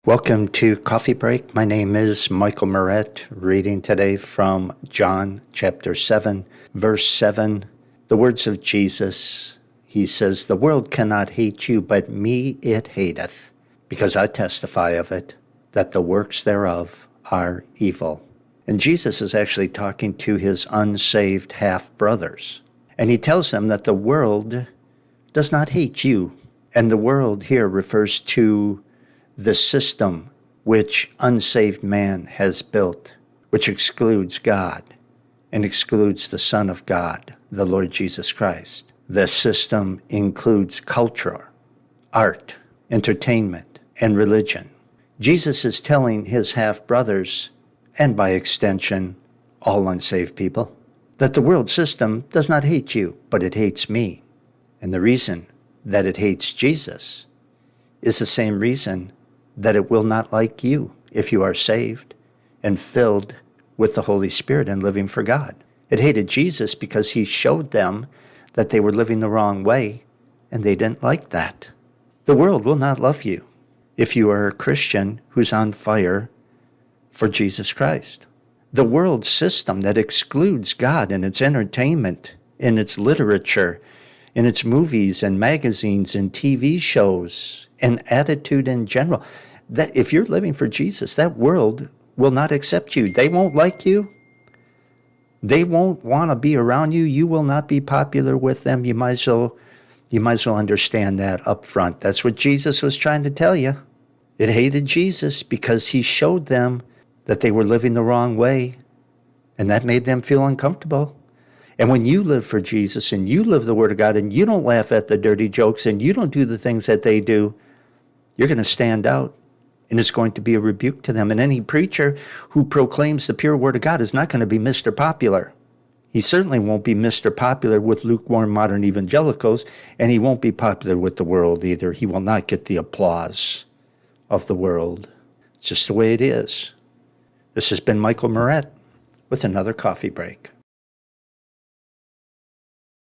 Welcome to Coffee Break. My name is Michael Moret, reading today from John chapter 7, verse 7. The words of Jesus. He says, "The world cannot hate you, but me it hateth, because I testify of it, that the works thereof are evil." And Jesus is actually talking to his unsaved half-brothers. And he tells them that the world does not hate you. And the world here refers to the system which unsaved man has built, which excludes God and excludes the Son of God, the Lord Jesus Christ. The system includes culture, art, entertainment, and religion. Jesus is telling his half-brothers, and by extension, all unsaved people, that the world system does not hate you, but it hates me. And the reason that it hates Jesus is the same reason that it will not like you if you are saved and filled with the Holy Spirit and living for God. It hated Jesus because he showed them that they were living the wrong way, and they didn't like that. The world will not love you if you are a Christian who's on fire for Jesus Christ. The world system that excludes God in its entertainment, in its literature, in its movies and magazines and TV shows, and attitude in general, that if you're living for Jesus, that world will not accept you. They won't like you. They won't want to be around you. You will not be popular with them. You might as well understand that up front. That's what Jesus was trying to tell you. It hated Jesus because he showed them that they were living the wrong way, and that made them feel uncomfortable. And when you live for Jesus and you live the Word of God and you don't laugh at the dirty jokes and you don't do the things that they do, you're going to stand out, and it's going to be a rebuke to them. And any preacher who proclaims the pure Word of God is not going to be Mr. Popular. He certainly won't be Mr. Popular with lukewarm modern evangelicals, and he won't be popular with the world either. He will not get the applause of the world. It's just the way it is. This has been Michael Moret with another Coffee Break.